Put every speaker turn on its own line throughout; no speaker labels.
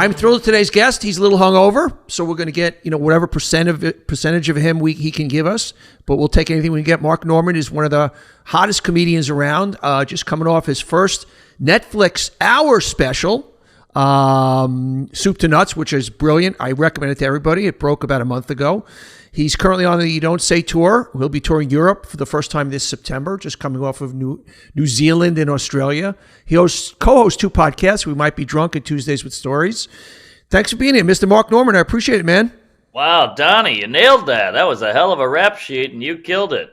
I'm thrilled with today's guest. He's a little hungover, so we're going to get whatever percentage of him he can give us, but we'll take anything we can get. Mark Normand is one of the hottest comedians around, just coming off his first Netflix hour special, Soup to Nuts, which is brilliant. I recommend it to everybody. It broke about a month ago. He's currently on the You Don't Say tour. He'll be touring Europe for the first time this September, just coming off of New Zealand and Australia. He co-hosts 2 podcasts. We Might Be Drunk and Tuesdays with Stories. Thanks for being here, Mr. Mark Normand. I appreciate it, man.
Wow, Donny, you nailed that. That was a hell of a rap sheet, and you killed it.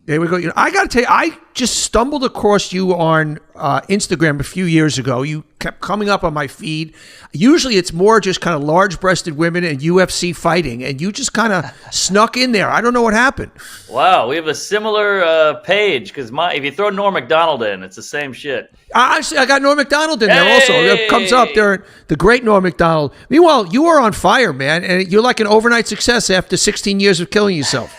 There we go. I got to tell you, I just stumbled across you on Instagram a few years ago. You kept coming up on my feed. Usually it's more just kind of large-breasted women and UFC fighting, and you just kind of snuck in there. I don't know what happened.
Wow, we have a similar page, because if you throw Norm Macdonald in, it's the same shit.
I got Norm Macdonald in there also. It comes up there, the great Norm Macdonald. Meanwhile, you are on fire, man, and you're like an overnight success after 16 years of killing yourself.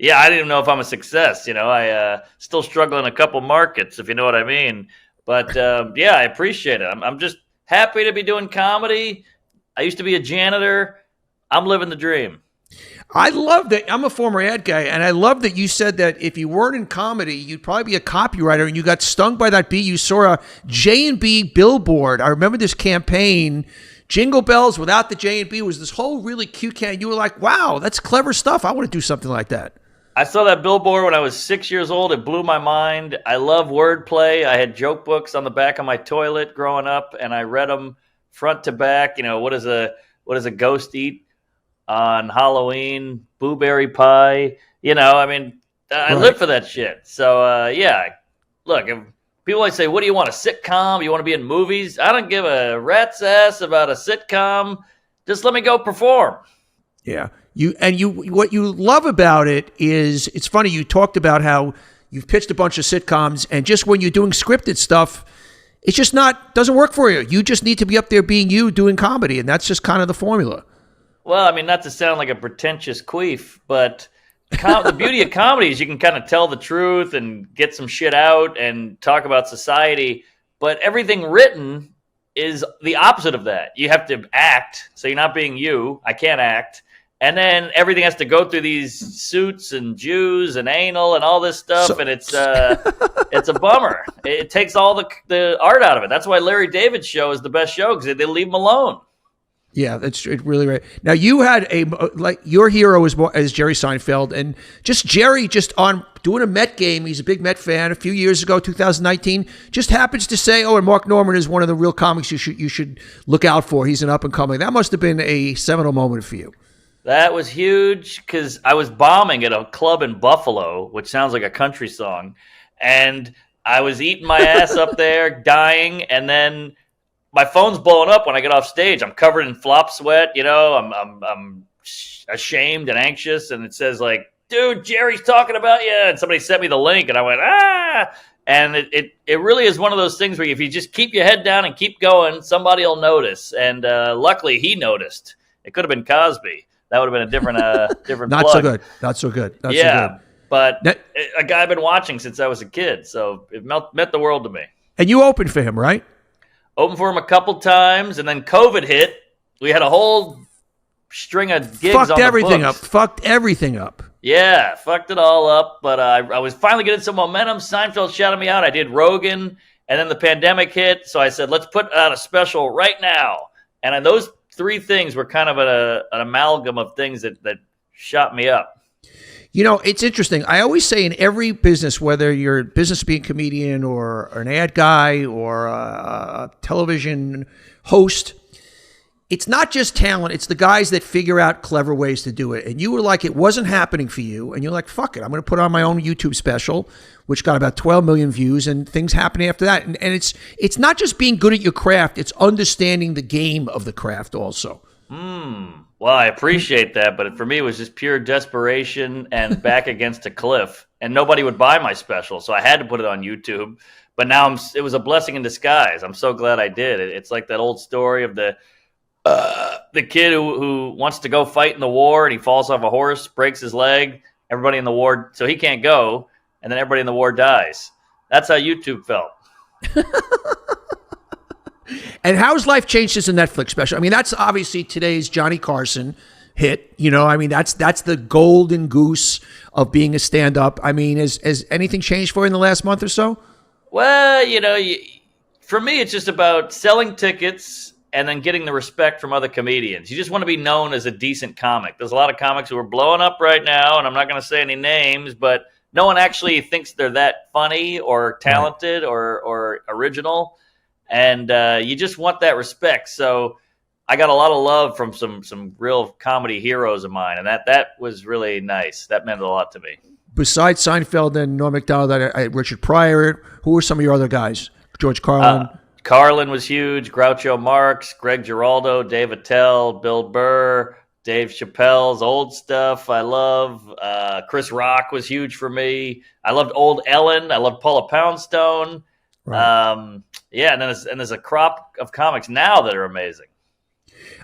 Yeah, I didn't even know if I'm a success. I still struggle in a couple markets, if you know what I mean. But yeah, I appreciate it. I'm just happy to be doing comedy. I used to be a janitor. I'm living the dream.
I love that. I'm a former ad guy, and I love that you said that if you weren't in comedy, you'd probably be a copywriter, and you got stung by that bee. You saw a J&B billboard. I remember this campaign. Jingle Bells without the J&B was this whole really cute can. You were like, wow, that's clever stuff. I want to do something like that.
I saw that billboard when I was 6 years old. It blew my mind. I love wordplay. I had joke books on the back of my toilet growing up, and I read them front to back. What does a ghost eat on Halloween? Blueberry pie. I live for that shit. So yeah, look, if people always say, what do you want, a sitcom? You want to be in movies? I don't give a rat's ass about a sitcom. Just let me go perform.
Yeah. What you love about it is, it's funny, you talked about how you've pitched a bunch of sitcoms, and just when you're doing scripted stuff, it's just doesn't work for you. You just need to be up there being you doing comedy, and that's just kind of the formula.
Well, not to sound like a pretentious queef, but the beauty of comedy is you can kind of tell the truth and get some shit out and talk about society, but everything written is the opposite of that. You have to act, so you're not being you. I can't act. And then everything has to go through these suits and Jews and anal and all this stuff, and it's a bummer. It takes all the art out of it. That's why Larry David's show is the best show, because they leave him alone.
Yeah, that's really right. Now you had your hero is Jerry Seinfeld, and Jerry on doing a Met game. He's a big Met fan. A few years ago, 2019, just happens to say, "Oh, and Mark Normand is one of the real comics you should look out for. He's an up and coming." That must have been a seminal moment for you.
That was huge, because I was bombing at a club in Buffalo, which sounds like a country song, and I was eating my ass up there, dying, and then my phone's blowing up when I get off stage. I'm covered in flop sweat, I'm ashamed and anxious, and it says like, "Dude, Jerry's talking about you," and somebody sent me the link, and I went, ah! And it really is one of those things where if you just keep your head down and keep going, somebody will notice, and luckily he noticed. It could have been Cosby. That would have been a different
Not
plug.
so good. Not so good.
But a guy I've been watching since I was a kid, so it meant the world to me.
And you opened for him, right?
Opened for him a couple times, and then COVID hit. We had a whole string of gigs on the books.
Fucked everything up.
Yeah, fucked it all up. But I was finally getting some momentum. Seinfeld shouted me out. I did Rogan, and then the pandemic hit. So I said, let's put out a special right now. And then those 3 things were kind of an amalgam of things that shot me up.
It's interesting. I always say in every business, whether you're a business being a comedian or an ad guy or a television host, it's not just talent. It's the guys that figure out clever ways to do it. And you were like, it wasn't happening for you. And you're like, fuck it. I'm going to put on my own YouTube special, which got about 12 million views, and things happening after that. And it's not just being good at your craft. It's understanding the game of the craft also.
Well, I appreciate that. But for me, it was just pure desperation and back against a cliff. And nobody would buy my special. So I had to put it on YouTube. But now it was a blessing in disguise. I'm so glad I did. It's like that old story of the kid who wants to go fight in the war, and he falls off a horse, breaks his leg, everybody in the war, so he can't go, and then everybody in the war dies. That's how YouTube felt.
And how's life changed since the Netflix special? I mean, that's obviously today's Johnny Carson hit. You know, I mean, that's the golden goose of being a stand-up. I mean, has anything changed for you in the last month or so?
Well, for me, it's just about selling tickets and then getting the respect from other comedians. You just want to be known as a decent comic. There's a lot of comics who are blowing up right now, and I'm not going to say any names, but no one actually thinks they're that funny or talented or original. And you just want that respect. So I got a lot of love from some real comedy heroes of mine, and that was really nice. That meant a lot to me. Besides
Seinfeld and Norm Macdonald, Richard Pryor, who were some of your other guys? George Carlin?
Carlin was huge. Groucho Marx, Greg Giraldo, Dave Attell, Bill Burr, Dave Chappelle's old stuff I love. Chris Rock was huge for me. I loved old Ellen. I loved Paula Poundstone. Right. And there's a crop of comics now that are amazing.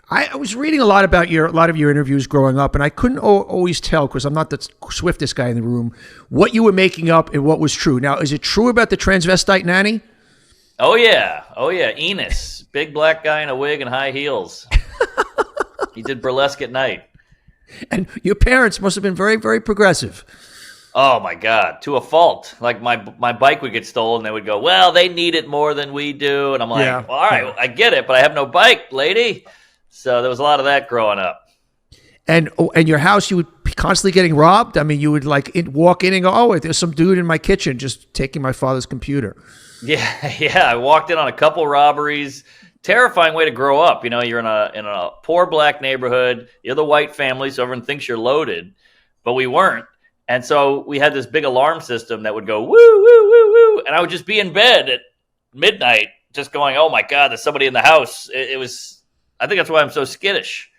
I was reading a lot of your interviews growing up, and I couldn't always tell, because I'm not the swiftest guy in the room, what you were making up and what was true. Now, is it true about the transvestite nanny?
Oh yeah, Enos, big black guy in a wig and high heels. He did burlesque at night.
And your parents must have been very, very progressive.
Oh my God, to a fault. Like my bike would get stolen, they would go, "Well, they need it more than we do," and I'm like, "Well, all right, I get it, but I have no bike, lady." So there was a lot of that growing up.
And your house, you would be constantly getting robbed? I mean, you would walk in and go, "Oh, there's some dude in my kitchen just taking my father's computer."
Yeah. I walked in on a couple robberies. Terrifying way to grow up. You're in a poor black neighborhood. You're the white family, so everyone thinks you're loaded, but we weren't. And so we had this big alarm system that would go woo, woo, woo, woo, and I would just be in bed at midnight, just going, "Oh my God, there's somebody in the house." It was. I think that's why I'm so skittish.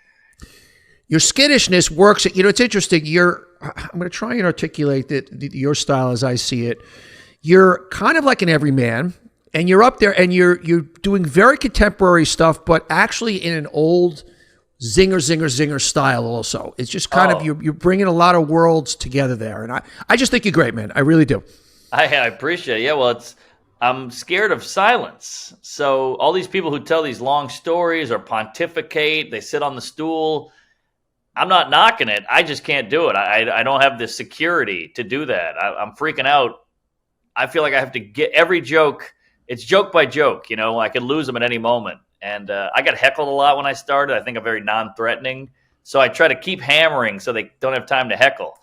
Your skittishness works. It's interesting. I'm going to try and articulate your style as I see it. You're kind of like an everyman, and you're up there, and you're doing very contemporary stuff, but actually in an old Zinger Style also. It's just kind of, you're bringing a lot of worlds together there, and I just think you're great, man. I really do.
I appreciate it. Yeah, well, I'm scared of silence. So all these people who tell these long stories or pontificate, they sit on the stool. I'm not knocking it. I just can't do it. I don't have the security to do that. I'm freaking out. I feel like I have to get every joke. It's joke by joke. I could lose them at any moment. And I got heckled a lot when I started. I think I'm very non-threatening. So I try to keep hammering so they don't have time to heckle.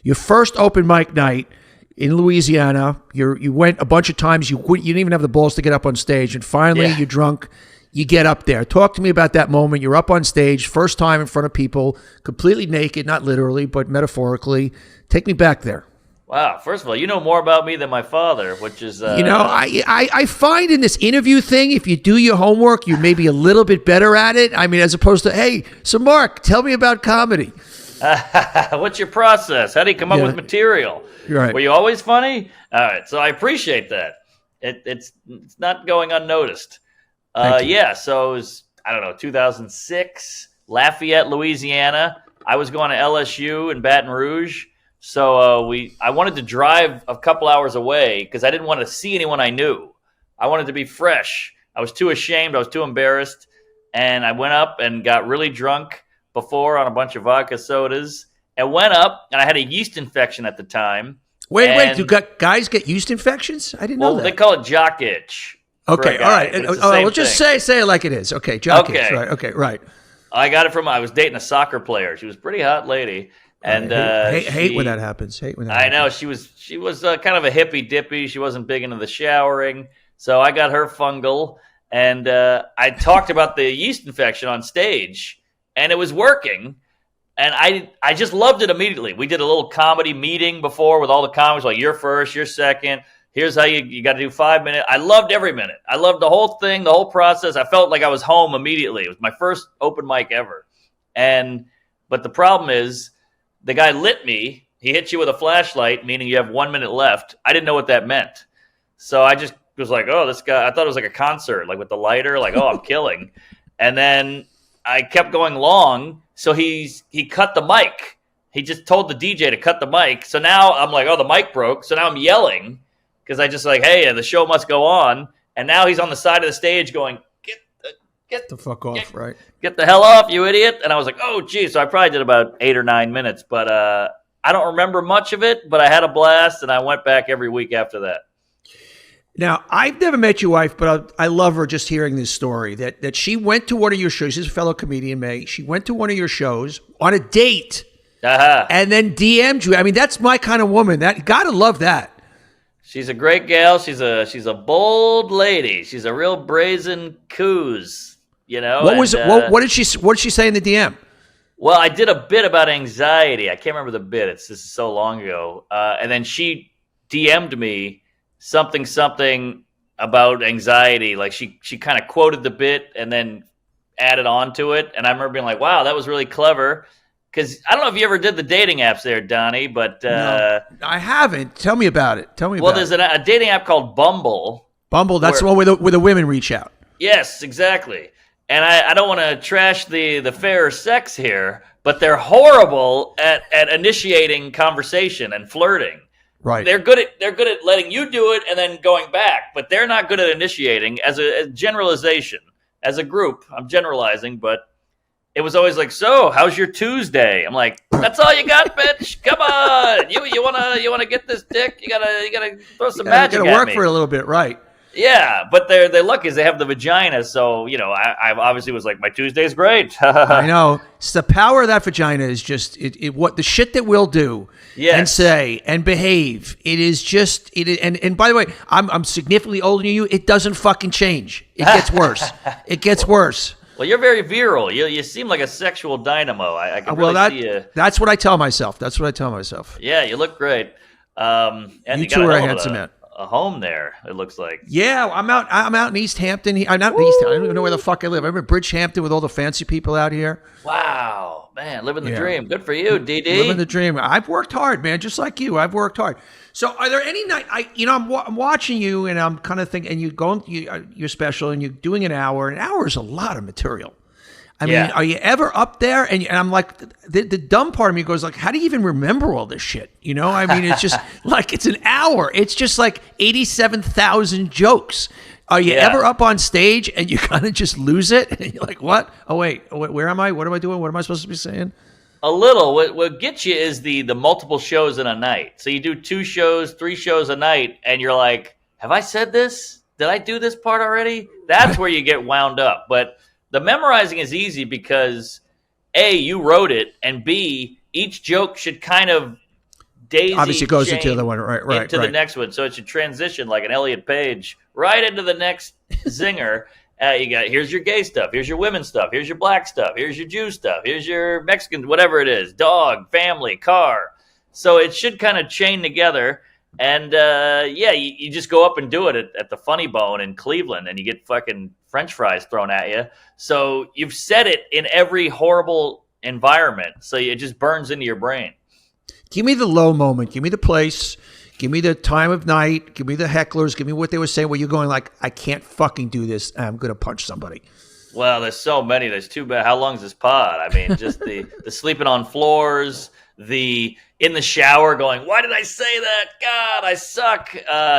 Your first open mic night in Louisiana, you went a bunch of times. You didn't even have the balls to get up on stage. And finally, you're drunk. You get up there. Talk to me about that moment. You're up on stage, first time in front of people, completely naked, not literally, but metaphorically. Take me back there.
Wow. First of all, you know more about me than my father, which is...
I find in this interview thing, if you do your homework, you're maybe a little bit better at it. I mean, as opposed to, "Hey, so Mark, tell me about comedy."
What's your process? How do you come up with material?
Right.
Were you always funny? All right. So I appreciate that. It's not going unnoticed. So it was, 2006, Lafayette, Louisiana. I was going to LSU in Baton Rouge. So I wanted to drive a couple hours away because I didn't want to see anyone I knew. I wanted to be fresh. I was too ashamed. I was too embarrassed. And I went up and got really drunk before on a bunch of vodka sodas and went up, and I had a yeast infection at the time.
Wait, do guys get yeast infections? I didn't know that.
They call it jock itch.
Okay, all right. We'll just say it like it is. Okay, jock itch. Right. Okay, right.
I got it I was dating a soccer player. She was a pretty hot lady. And
hate when that happens.
I know she was kind of a hippy dippy. She wasn't big into the showering, so I got her fungal, and I talked about the yeast infection on stage, and it was working, and I just loved it immediately. We did a little comedy meeting before with all the comics, like you're first, you're second. Here's how you got to do 5 minutes. I loved every minute. I loved the whole thing, the whole process. I felt like I was home immediately. It was my first open mic ever, but the problem is, the guy lit me. He hit you with a flashlight, meaning you have 1 minute left. I didn't know what that meant. So I just was like, "Oh, this guy," I thought it was like a concert, like with the lighter, like, "Oh, I'm killing." And then I kept going long. So he cut the mic. He just told the DJ to cut the mic. So now I'm like, "Oh, the mic broke." So now I'm yelling because I just like, "Hey, the show must go on." And now he's on the side of the stage going, get
the fuck off, right?
Get the hell off, you idiot. And I was like, oh, geez. So I probably did about 8 or 9 minutes. But I don't remember much of it, but I had a blast, and I went back every week after that.
Now, I've never met your wife, but I love her just hearing this story, that she went to one of your shows. She's a fellow comedian, May. She went to one of your shows on a date and then DM'd you. I mean, that's my kind of woman. That gotta love that.
She's a great gal. She's a bold lady. She's a real brazen coos. You know,
what did she say in the DM?
Well, I did a bit about anxiety. I can't remember the bit. This is so long ago. And then she DM'd me something about anxiety. Like she kind of quoted the bit and then added on to it. And I remember being like, wow, that was really clever. Because I don't know if you ever did the dating apps there, Donny, but
no, I haven't. Tell me about it.
Well, there's a dating app called Bumble.
Bumble, that's the one where the women reach out.
Yes, exactly. And I don't want to trash the fairer sex here, but they're horrible at initiating conversation and flirting.
Right.
They're good at letting you do it and then going back, but they're not good at initiating. As a generalization, as a group, I'm generalizing, but it was always like, so how's your Tuesday? I'm like, that's all you got, bitch. Come on, you wanna get this dick? You gotta throw some magic at me.
You gotta work for it a little bit, right?
Yeah, but they're lucky is they have the vagina. So, you know, I obviously was like, my Tuesday's great.
I know. It's the power of that vagina is just what the shit that we'll do and say and behave. It is just and by the way, I'm significantly older than you. It doesn't fucking change. It gets worse. It gets worse.
Well, you're very virile. You seem like a sexual dynamo. I can really see you.
That's what I tell myself. That's what I tell myself.
Yeah, you look great. And
you two are a handsome man.
A home there, it looks like.
Yeah, I'm out in East Hampton. I'm not in East Hampton. I don't even know where the fuck I live. I'm in Bridgehampton with all the fancy people out here.
Wow, man, living the dream. Good for you, DD.
Living the dream. I've worked hard, man, just like you. I've worked hard. So, are there any night? I'm watching you, and I'm kind of thinking, and you're special, and you're doing an hour. An hour is a lot of material. I mean, are you ever up there? And I'm like, the dumb part of me goes like, how do you even remember all this shit? You know, I mean, it's just like, it's an hour. It's just like 87,000 jokes. Are you ever up on stage and you kind of just lose it? And you're like, what? Oh, wait, where am I? What am I doing? What am I supposed to be saying?
A little. What gets you is the multiple shows in a night. So you do 2 shows, 3 shows a night, and you're like, have I said this? Did I do this part already? That's where you get wound up. But the memorizing is easy because A, you wrote it, and B, each joke should kind of daisy
obviously goes into the other one, right,
into the next one. So it should transition like an Elliot Page right into the next zinger. Here's your gay stuff, here's your women stuff, here's your black stuff, here's your Jew stuff, here's your Mexican, whatever it is, dog, family, car. So it should kind of chain together. And you just go up and do it at the Funny Bone in Cleveland, and you get fucking French fries thrown at you. So you've said it in every horrible environment, so it just burns into your brain.
Give me the low moment. Give me the place. Give me the time of night. Give me the hecklers. Give me what they were saying where you're going like, I can't fucking do this. I'm going to punch somebody.
Well, there's so many. There's too bad. How long's this pod? I mean, just the sleeping on floors, the in the shower going, why did I say that? God, I suck.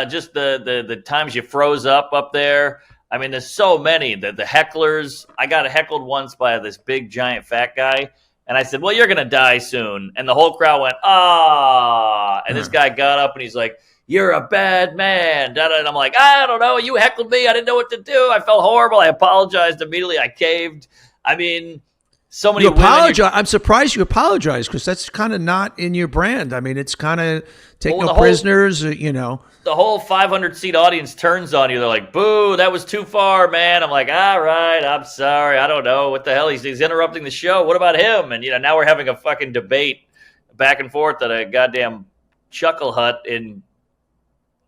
Just the times you froze up there. I mean, there's so many. The hecklers. I got heckled once by this big, giant, fat guy. And I said, well, you're going to die soon. And the whole crowd went, ah. And this guy got up and he's like, you're a bad man. And I'm like, I don't know. You heckled me. I didn't know what to do. I felt horrible. I apologized immediately. I caved. I mean, so many women.
I'm surprised you apologize because that's kind of not in your brand. I mean, it's kind of take no prisoners, you know.
The whole 500-seat audience turns on you. They're like, boo, that was too far, man. I'm like, all right, I'm sorry. I don't know. What the hell? He's interrupting the show. What about him? And, now we're having a fucking debate back and forth at a goddamn chuckle hut in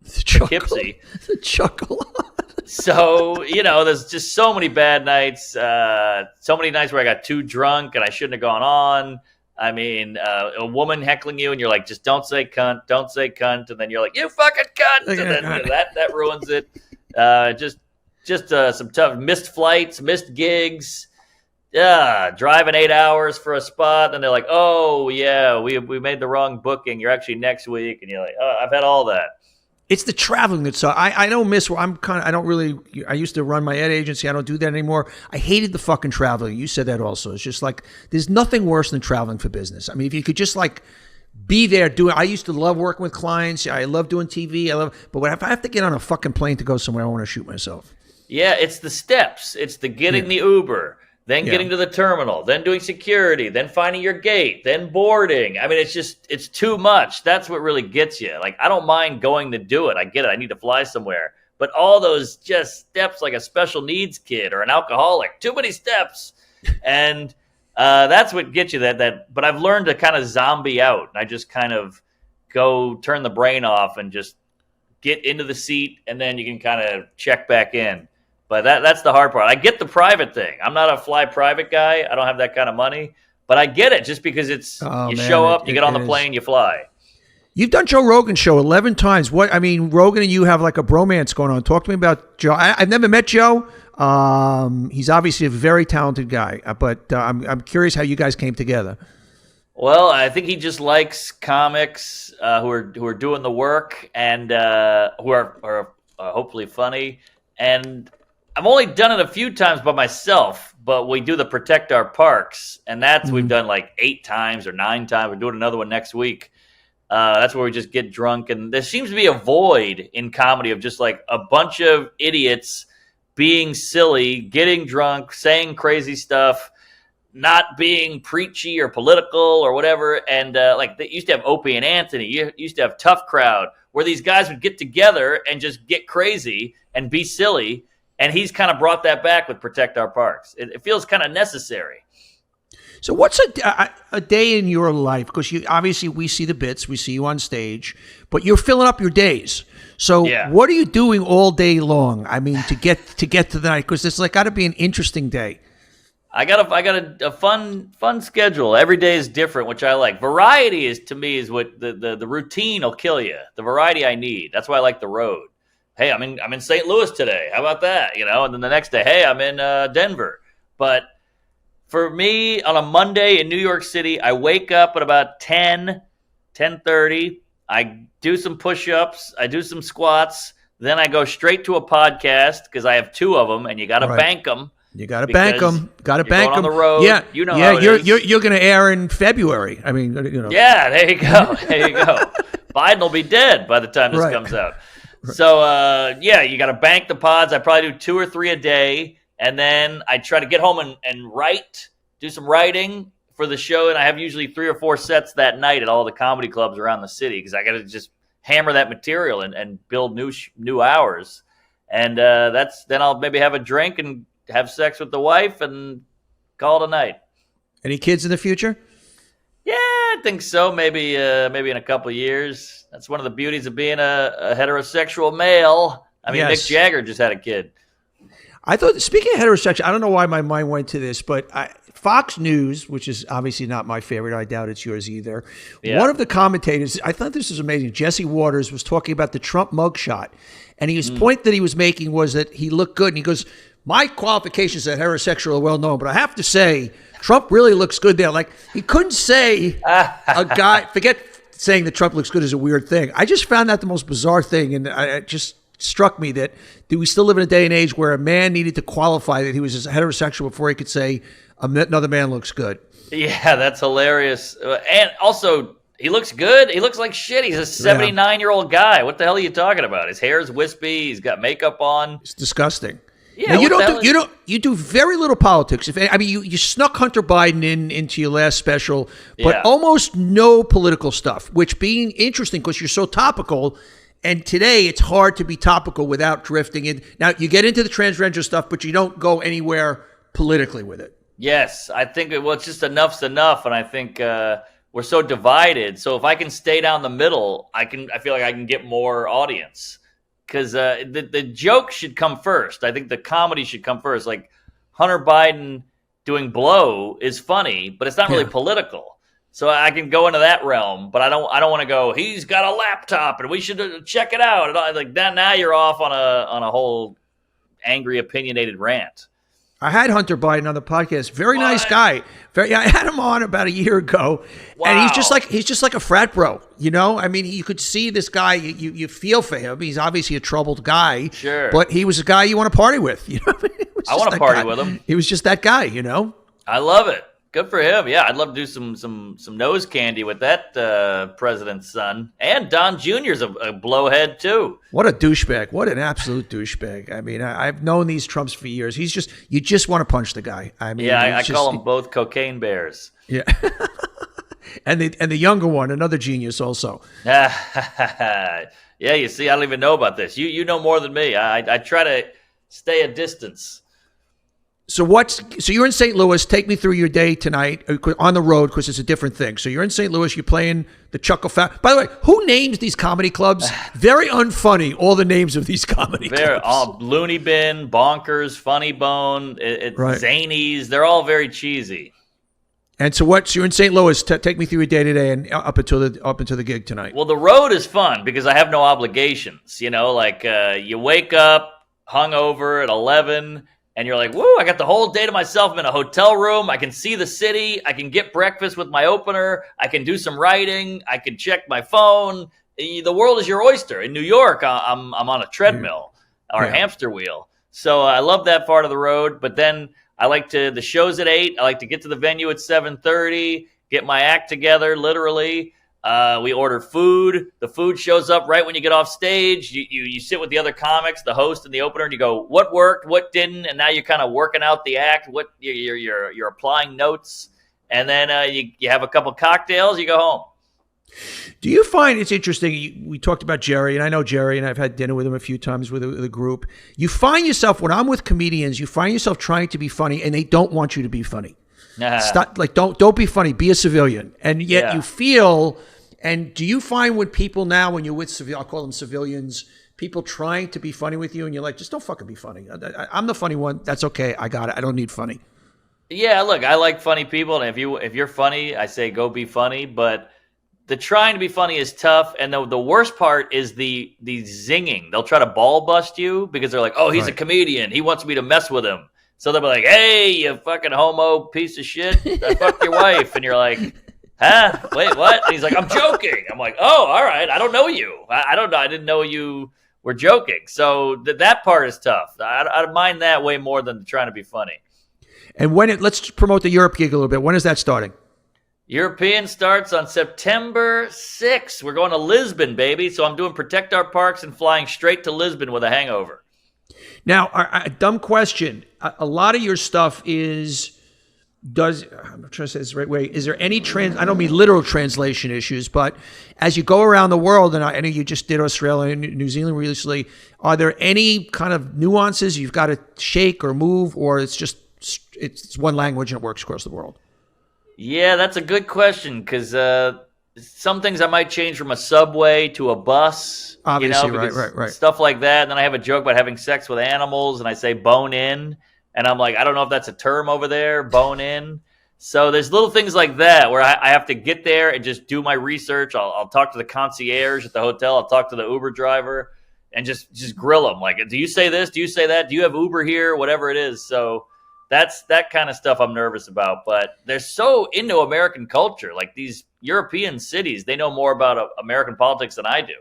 Poughkeepsie.
The chuckle hut.
So, there's just so many bad nights. So many nights where I got too drunk and I shouldn't have gone on. I mean, a woman heckling you and you're like, just don't say cunt, don't say cunt. And then you're like, you fucking cunt. And then that ruins it. Just some tough missed flights, missed gigs. Yeah, driving 8 hours for a spot. And they're like, oh, yeah, we made the wrong booking. You're actually next week. And you're like, oh, I've had all that.
It's the traveling that sucks. I don't miss where I don't really, I used to run my ad agency. I don't do that anymore. I hated the fucking traveling. You said that also. It's just like, there's nothing worse than traveling for business. I mean, if you could just like be there doing, I used to love working with clients. I love doing TV. But if I have to get on a fucking plane to go somewhere, I want to shoot myself.
Yeah, it's the steps. It's the getting the Uber, then getting to the terminal, then doing security, then finding your gate, then boarding. I mean, it's too much. That's what really gets you. Like, I don't mind going to do it. I get it. I need to fly somewhere. But all those just steps like a special needs kid or an alcoholic, too many steps. And that's what gets you but I've learned to kind of zombie out. I just kind of go turn the brain off and just get into the seat, and then you can kind of check back in. But that's the hard part. I get the private thing. I'm not a fly private guy. I don't have that kind of money. But I get it just because show up, you get on the plane, you fly. You've
done Joe Rogan Show 11 times. Rogan and you have like a bromance going on. Talk to me about Joe. I've never met Joe. He's obviously a very talented guy. But I'm curious how you guys came together.
Well, I think he just likes comics who are doing the work and who are hopefully funny. And I've only done it a few times by myself, but we do the Protect Our Parks, and we've done like 8 times or 9 times. We're doing another one next week. That's where we just get drunk, and there seems to be a void in comedy of just like a bunch of idiots being silly, getting drunk, saying crazy stuff, not being preachy or political or whatever. And like they used to have Opie and Anthony, you used to have Tough Crowd, where these guys would get together and just get crazy and be silly. And he's kind of brought that back with Protect Our Parks. It feels kind of necessary.
So what's a day in your life? Because obviously we see the bits, we see you on stage, but you're filling up your days. So what are you doing all day long? I mean, to get to the night, because it's like got to be an interesting day.
I got a fun schedule. Every day is different, which I like. Variety to me is what the routine will kill you. The variety I need. That's why I like the road. Hey, I'm in St. Louis today. How about that? And then the next day, hey, I'm in Denver. But for me, on a Monday in New York City, I wake up at about 10:30. I do some push-ups. I do some squats. Then I go straight to a podcast because I have 2 of them, and you got to bank them.
You got to bank them. Got to bank them.
On the road.
Yeah,
how it is.
You're going to air in February. I mean,
Yeah, there you go. Biden will be dead by the time this comes out. So, you got to bank the pods. I probably do 2 or 3 a day. And then I try to get home and do some writing for the show. And I have usually 3 or 4 sets that night at all the comedy clubs around the city because I got to just hammer that material and build new hours. And then I'll maybe have a drink and have sex with the wife and call it a night.
Any kids in the future?
Yeah, I think so. Maybe in a couple of years. That's one of the beauties of being a heterosexual male. I mean, Mick Jagger just had a kid.
I thought, speaking of heterosexual, I don't know why my mind went to this, but Fox News, which is obviously not my favorite, I doubt it's yours either. Yeah. One of the commentators, I thought this was amazing, Jesse Waters, was talking about the Trump mugshot. And his point that he was making was that he looked good. And he goes, my qualifications as heterosexual are well known, but I have to say, Trump really looks good there. Like, he couldn't say a guy, forget saying that Trump looks good is a weird thing. I just found that the most bizarre thing. And it just struck me that do we still live in a day and age where a man needed to qualify that he was heterosexual before he could say another man looks good? Yeah,
that's hilarious. And also, he looks good. He looks like shit. He's a 79-year-old guy. What the hell are you talking about? His hair's wispy. He's got makeup on.
It's disgusting. Yeah, now, you do very little politics. You snuck Hunter Biden into your last special, but almost no political stuff, which being interesting because you're so topical. And today it's hard to be topical without drifting in. Now you get into the transgender stuff, but you don't go anywhere politically with it.
Yes, I think it's just enough's enough, and I think we're so divided. So if I can stay down the middle, I feel like I can get more audience. Because the joke should come first. I think the comedy should come first. Like Hunter Biden doing blow is funny, but it's not really political. So I can go into that realm, but I don't want to go, he's got a laptop and we should check it out. And like that, now you're off on a whole angry, opinionated rant.
I had Hunter Biden on the podcast. Very nice guy. I had him on about a year ago, and he's just like a frat bro. You know, I mean, you could see this guy. You feel for him. He's obviously a troubled guy.
Sure,
but he was a guy you want to party with. You know,
I want to party with him.
He was just that guy. You know,
I love it. Good for him. Yeah, I'd love to do some nose candy with that president's son. And Don Jr.'s a blowhead too.
What a douchebag! What an absolute douchebag! I mean, I've known these Trumps for years. You just want to punch the guy. I mean,
yeah, I call them both cocaine bears.
Yeah, and the younger one, another genius, also.
Yeah, you see, I don't even know about this. You know more than me. I try to stay a distance.
So you're in St. Louis. Take me through your day tonight on the road, because it's a different thing. So you're in St. Louis. You're playing the Chuckle Factory. By the way, who names these comedy clubs? Very unfunny. All the names of these comedy clubs.
All Looney Bin, Bonkers, Funny Bone, Zanies. They're all very cheesy.
And so you're in St. Louis. Take me through your day today and up until the gig tonight.
Well, the road is fun because I have no obligations. You know, like you wake up hungover at 11. And you're like, woo, I got the whole day to myself. I'm in a hotel room. I can see the city. I can get breakfast with my opener. I can do some writing. I can check my phone. The world is your oyster. In New York, I'm on a treadmill or a hamster wheel. So I love that part of the road. But then the show's at 8. I like to get to the venue at 7:30, get my act together, literally. We order food. The food shows up right when you get off stage. You sit with the other comics, the host and the opener, and you go, what worked, what didn't, and now you're kind of working out the act. What you're applying notes, and then you have a couple cocktails. You go home.
Do you find it's interesting? We talked about Jerry, and I know Jerry, and I've had dinner with him a few times with the group. You find yourself, when I'm with comedians, you find yourself trying to be funny, and they don't want you to be funny. Stop, don't be funny. Be a civilian, and yet you feel. And do you find when people now, when you're with I'll call them civilians, people trying to be funny with you, and you're like, just don't fucking be funny. I'm the funny one. That's okay. I got it. I don't need funny.
Yeah, look, I like funny people, and if you're funny, I say go be funny. But the trying to be funny is tough, and the worst part is the zinging. They'll try to ball bust you because they're like, oh, he's a comedian. He wants me to mess with him. So they'll be like, hey, you fucking homo piece of shit. I fucked your wife. And you're like, huh? Wait, what? And he's like, I'm joking. I'm like, oh, all right. I don't know you. I don't know. I didn't know you were joking. So that part is tough. I'd mind that way more than trying to be funny.
And let's promote the Europe gig a little bit. When is that starting?
European starts on September 6th. We're going to Lisbon, baby. So I'm doing Protect Our Parks and flying straight to Lisbon with a hangover.
Now, a dumb question. A lot of your stuff I'm trying to say this the right way. Is there any I don't mean literal translation issues, but as you go around the world, and I know you just did Australia and New Zealand recently, are there any kind of nuances you've got to shake or move, or it's one language and it works across the world?
Yeah, that's a good question, because some things I might change from a subway to a bus.
Obviously, right.
Stuff like that. And then I have a joke about having sex with animals, and I say bone in. And I'm like, I don't know if that's a term over there, bone in. So there's little things like that where I have to get there and just do my research. I'll talk to the concierge at the hotel. I'll talk to the Uber driver and just grill them. Like, do you say this? Do you say that? Do you have Uber here? Whatever it is. So that's that kind of stuff I'm nervous about. But they're so into American culture. Like these European cities, they know more about American politics than I do.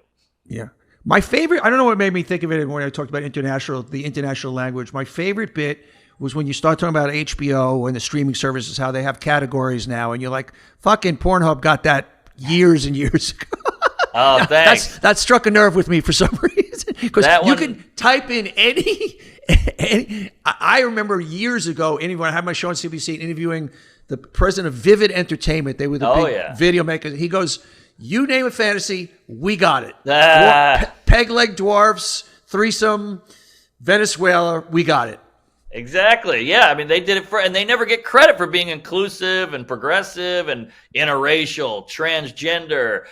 Yeah. My favorite, I don't know what made me think of it when I talked about the international language. My favorite bit was when you start talking about HBO and the streaming services, how they have categories now. And you're like, fucking Pornhub got that years and years ago.
Oh, thanks.
That struck a nerve with me for some reason. Because you can type in any. I remember years ago, when I had my show on CBC, interviewing the president of Vivid Entertainment. They were the big video makers. He goes, you name a fantasy, we got it. Peg leg dwarfs, threesome, Venezuela, we got it.
Exactly. Yeah. I mean, they did it and they never get credit for being inclusive and progressive and interracial, transgender,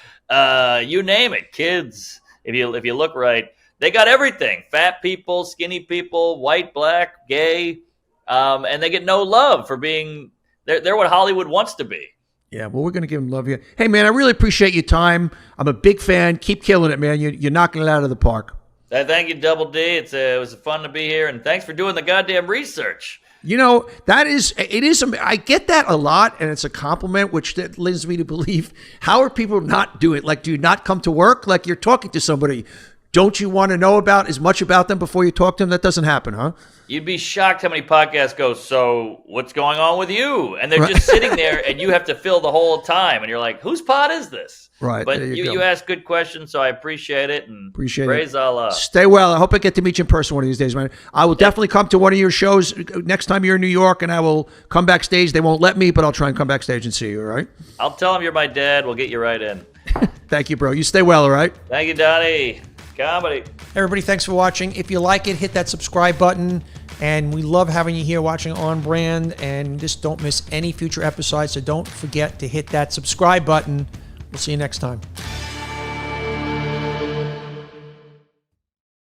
you name it, kids. If you look right, they got everything: fat people, skinny people, white, black, gay, and they get no love for being. They're what Hollywood wants to be.
Yeah, well, we're going to give them love here. Hey, man, I really appreciate your time. I'm a big fan. Keep killing it, man. You're knocking it out of the park.
Thank you, Double D. It was fun to be here, and thanks for doing the goddamn research.
it is. I get that a lot, and it's a compliment, which that leads me to believe, how are people not doing it? Like, do you not come to work? Like, you're talking to somebody. Don't you want to know about as much about them before you talk to them? That doesn't happen, huh?
You'd be shocked how many podcasts go, so what's going on with you? And they're just sitting there, and you have to fill the whole time. And you're like, whose pod is this?
Right.
But you ask good questions, so I appreciate it. And praise
it.
Allah.
Stay well. I hope I get to meet you in person one of these days, man. I will definitely come to one of your shows next time you're in New York, and I will come backstage. They won't let me, but I'll try and come backstage and see you, all right?
I'll tell them you're my dad. We'll get you right in.
Thank you, bro. You stay well, all right?
Thank you, Donny. Comedy.
Everybody, thanks for watching. If you like it, hit that subscribe button. And we love having you here watching On Brand. And just don't miss any future episodes. So don't forget to hit that subscribe button. We'll see you next time.